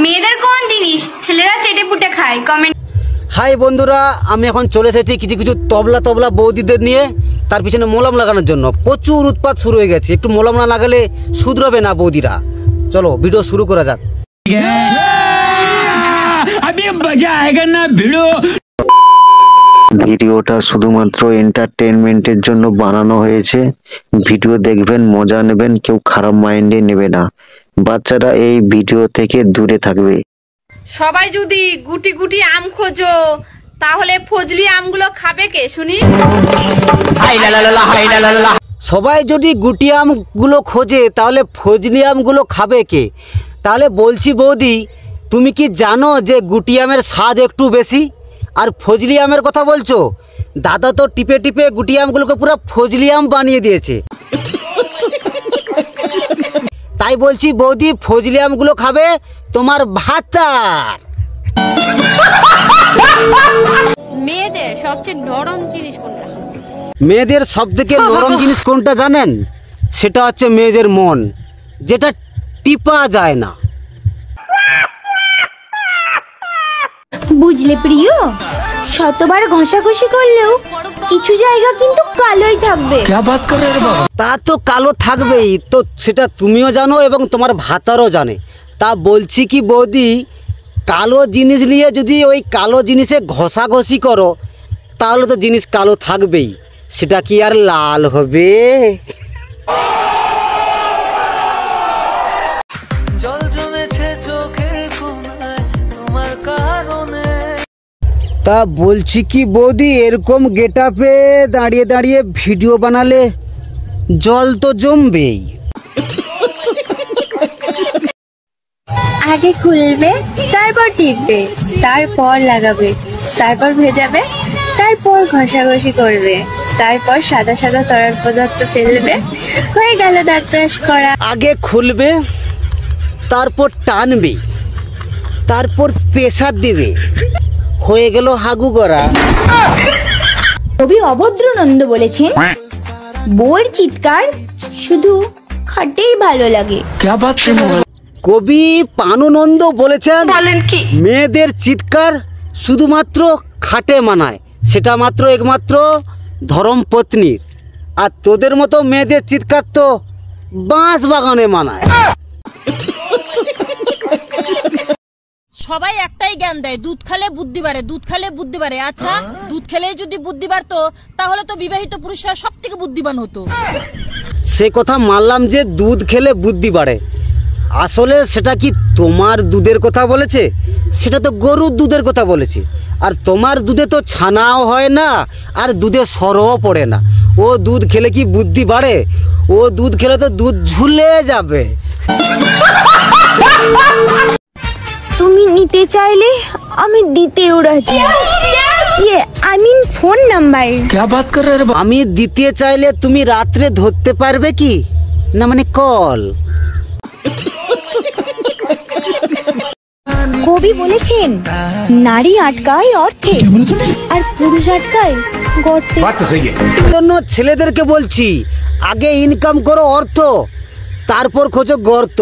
মেয়েদের কোন জিনিস ছেলেরা চেটে পুটে খায়? কমেন্ট। হাই বন্ধুরা, আমি এখন চলে এসেছি কিছু তবলা বৌদিদের নিয়ে তার পিছনে মলম লাগানোর জন্য। প্রচুর উৎপাত শুরু হয়ে গেছে, একটু মলম না লাগালে শুধরাবে না বৌদিরা। চলো ভিডিও শুরু করা যাক। ভিডিওটা শুধুমাত্র এন্টারটেইনমেন্টের জন্য বানানো হয়েছে। ভিডিও দেখবেন, মজা নেবেন, কেউ খারাপ মাইন্ডে নেবে না। বাচ্চারা এই ভিডিও থেকে দূরে থাকবে। সবাই যদি গুটি গুটি আম খোঁজো তাহলে ফজলি আমগুলো খাবে কে শুনি? সবাই যদি গুটি আমগুলো খোঁজে তাহলে ফজলি আমগুলো খাবে কে? তাহলে বলছি বৌদি, তুমি কি জানো যে গুটি আমের স্বাদ একটু বেশি? আর ফজলি আমের কথা বলছো? দাদা তো টিপে টিপে গুটি আমগুলোকে পুরো ফজলি আম বানিয়ে দিয়েছে। তাই বলছি বৌদি, ফজলি আমগুলো খাবে তোমার ভাতার। মেয়েদের সবচেয়ে নরম জিনিস কোনটা? মেয়েদের সবথেকে নরম জিনিস কোনটা জানেন? সেটা হচ্ছে মেয়েদের মন, যেটা টিপা যায় না। বুঝলে প্রিয়, শতবার ঘষাঘষি করলেও কিছু জায়গা কিন্তু কালোই থাকবে। তা তো কালো থাকবেই, তো সেটা তুমিও জানো এবং তোমার ভাতারও জানে। তা বলছি কি বৌদি, কালো জিনিস নিয়ে যদি ওই কালো জিনিসে ঘষাঘষি করো তাহলে তো জিনিস কালো থাকবেই, সেটা কি আর লাল হবে? তা বলছি কি বৌদি, এরকম গেটআপে দাঁড়িয়ে দাঁড়িয়ে ভিডিও বানালে জল তো জমবেই। আগে খুলবে, তারপর টিপবে, তারপর লাগাবে, তারপর ভেজাবে, তারপর ঘষাঘষি করবে, তারপর সাদা সাদা তরল পদার্থ ফেলবে, হয়ে গেল দাঁত ব্রাশ করা। আগে খুলবে, তারপর টানবে, তারপর প্রেসার দিবে, হয়ে গেল হাগু করা। কবি অভদ্রনন্দ বলেছেন, বউয়ের চিৎকার শুধু খাটেই ভালো লাগে। কবি পানুনন্দ বলেছেন, মেয়েদের চিৎকার শুধুমাত্র খাটে মানায়, সেটা মাত্র একমাত্র ধর্মপত্নীর। আর তোদের মতো মেয়েদের চিৎকার তো বাঁশ বাগানে মানায়। সবাই একটাই জ্ঞান দেয়, দুধ খেলে বুদ্ধি বাড়ে, দুধ খেলে বুদ্ধি বাড়ে। আচ্ছা, দুধ খেলেই যদি বুদ্ধি বাড়তো তাহলে তো বিবাহিত পুরুষরা সব থেকে বুদ্ধিমান হতো। সে কথা মানলাম যে দুধ খেলে বুদ্ধি বাড়ে, আসলে সেটা কি তোমার দুধের কথা বলেছে? সেটা তো গরুর দুধের কথা বলেছে। আর তোমার দুধে তো ছানাও হয় না, আর দুধে সরও পড়ে না। ও দুধ খেলে কি বুদ্ধি বাড়ে? ও দুধ খেলে তো দুধ ঝুলে যাবে। তুমি নিতে চাইলে আমি দিতেও রাজি। Phone number. আমি দিতে চাইলে তুমি রাত্রে ধরতে পারবে কি? না মানে কল। কবি বলেছেন, নারী আটকায় অর্থে আর পুরুষ আটকায় গর্তে। জন্য ছেলেদেরকে বলছি, আগে ইনকাম করো অর্থ, তারপর খোঁজো গর্ত।